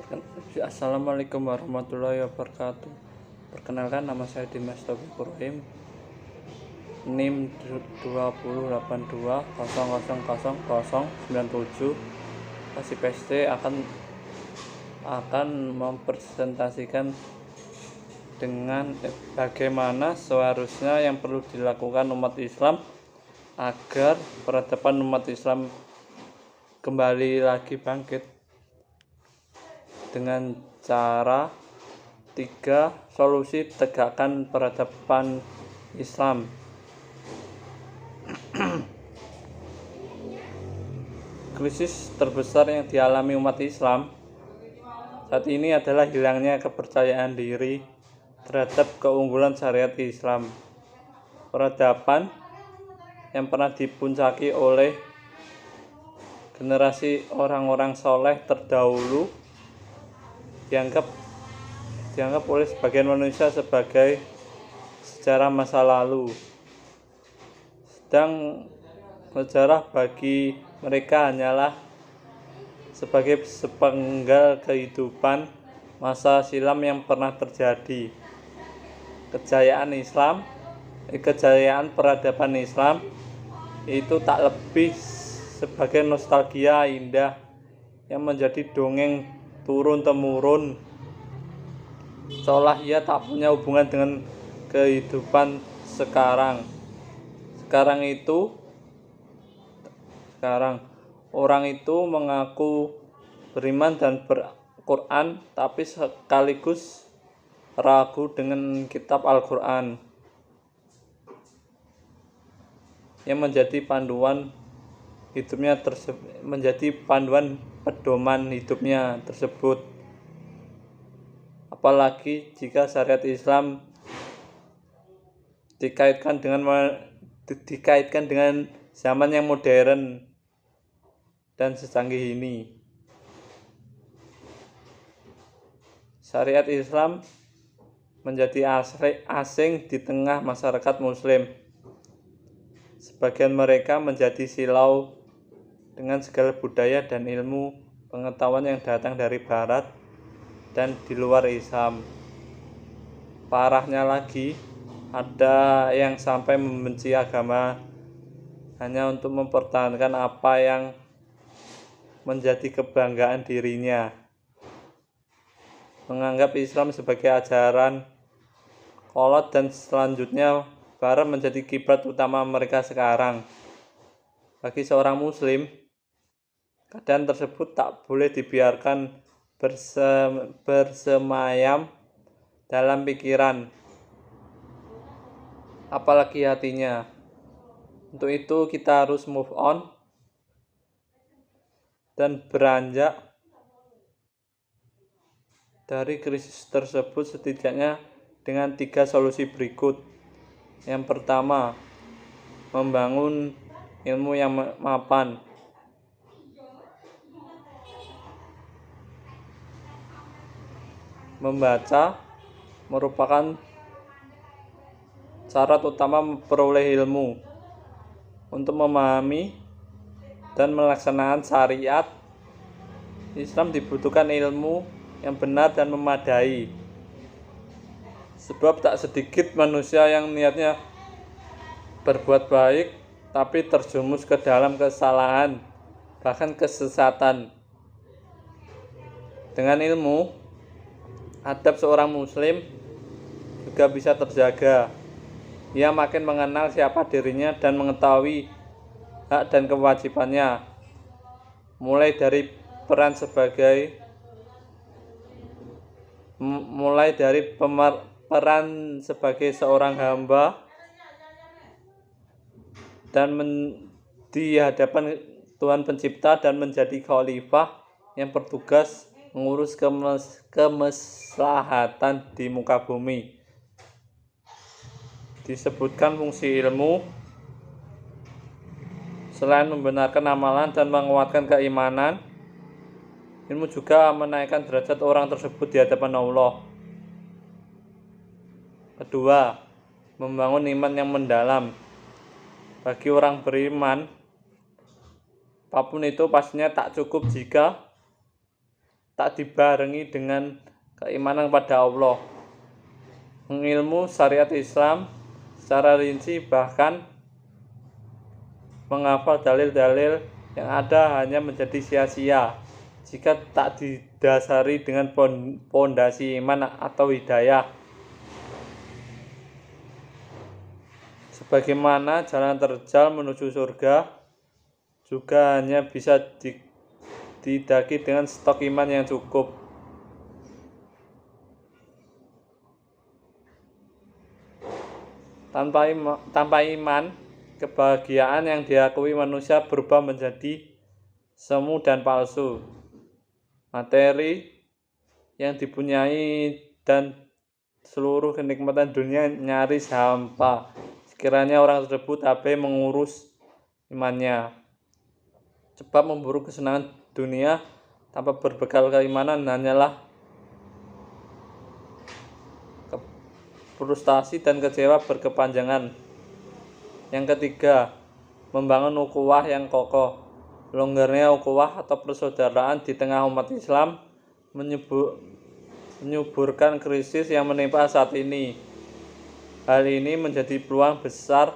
Assalamualaikum warahmatullahi wabarakatuh. Perkenalkan, nama saya Dimas Taufik Ibrahim, NIM 2082000097. Kasih PST akan mempresentasikan dengan bagaimana seharusnya yang perlu dilakukan umat Islam agar peradaban umat Islam kembali lagi bangkit dengan cara 3 solusi tegakkan peradaban Islam. Krisis terbesar yang dialami umat Islam saat ini adalah hilangnya kepercayaan diri terhadap keunggulan syariat Islam. Peradaban yang pernah dipuncaki oleh generasi orang-orang soleh terdahulu dianggap oleh sebagian manusia sebagai sejarah masa lalu, sedang sejarah bagi mereka hanyalah sebagai sepenggal kehidupan masa silam yang pernah terjadi. Kejayaan peradaban Islam itu tak lebih sebagai nostalgia indah yang menjadi dongeng turun-temurun, seolah ia tak punya hubungan dengan kehidupan sekarang. Orang itu mengaku beriman dan berQuran, tapi sekaligus ragu dengan kitab Al-Quran yang menjadi panduan pedoman hidupnya tersebut. Apalagi jika syariat Islam dikaitkan dengan zaman yang modern dan secanggih ini. Syariat Islam menjadi asing di tengah masyarakat Muslim. Sebagian mereka menjadi silau dengan segala budaya dan ilmu pengetahuan yang datang dari Barat dan di luar Islam. Parahnya lagi, ada yang sampai membenci agama hanya untuk mempertahankan apa yang menjadi kebanggaan dirinya, menganggap Islam sebagai ajaran kolot dan selanjutnya Barat menjadi kiblat utama mereka sekarang. Bagi seorang Muslim, keadaan tersebut tak boleh dibiarkan bersemayam dalam pikiran, apalagi hatinya. Untuk itu kita harus move on dan beranjak dari krisis tersebut setidaknya dengan 3 solusi berikut. Yang pertama, membangun ilmu yang mapan. Membaca merupakan syarat utama memperoleh ilmu. Untuk memahami dan melaksanakan syariat Islam dibutuhkan ilmu yang benar dan memadai. Sebab tak sedikit manusia yang niatnya berbuat baik tapi terjerumus ke dalam kesalahan, bahkan kesesatan. Dengan ilmu, adab seorang Muslim juga bisa terjaga. Ia makin mengenal siapa dirinya dan mengetahui hak dan kewajibannya, mulai dari peran sebagai seorang hamba dan di hadapan Tuhan Pencipta, dan menjadi khalifah yang bertugas mengurus kemaslahatan di muka bumi. Disebutkan fungsi ilmu selain membenarkan amalan dan menguatkan keimanan, ilmu juga menaikkan derajat orang tersebut di hadapan Allah. Kedua, membangun iman yang mendalam. Bagi orang beriman, apapun itu pastinya tak cukup jika tak dibarengi dengan keimanan pada Allah, mengilmu syariat Islam secara rinci, bahkan menghafal dalil-dalil yang ada hanya menjadi sia-sia jika tak didasari dengan pondasi iman atau hidayah. Sebagaimana jalan terjal menuju surga juga hanya bisa didaki dengan stok iman yang cukup. Tanpa iman, kebahagiaan yang diakui manusia berubah menjadi semu dan palsu. Materi yang dipunyai dan seluruh kenikmatan dunia nyaris hampa sekiranya orang tersebut abai mengurus imannya. Sebab memburu kesenangan dunia tanpa berbekal keimanan hanyalah frustasi dan kecewa berkepanjangan. Yang ketiga, membangun ukhuwah yang kokoh. Longgarnya ukhuwah atau persaudaraan di tengah umat Islam menyuburkan krisis yang menimpa saat ini. Hal ini menjadi peluang besar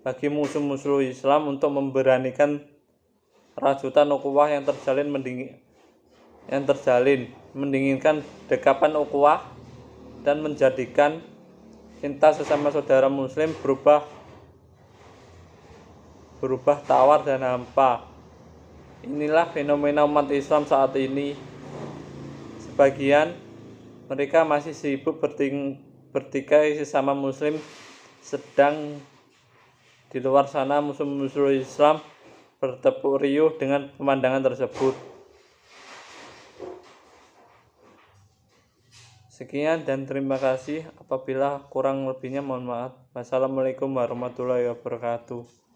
bagi musuh-musuh Islam untuk memberanikan rajutan ukhuwah yang terjalin, mendinginkan dekapan ukhuwah dan menjadikan cinta sesama saudara muslim berubah tawar dan hampa. Inilah fenomena umat Islam saat ini. Sebagian mereka masih sibuk bertikai sesama muslim, sedang di luar sana musuh-musuh Islam bertepuk riuh dengan pemandangan tersebut. Sekian dan terima kasih. Apabila kurang lebihnya mohon maaf. Wassalamualaikum warahmatullahi wabarakatuh.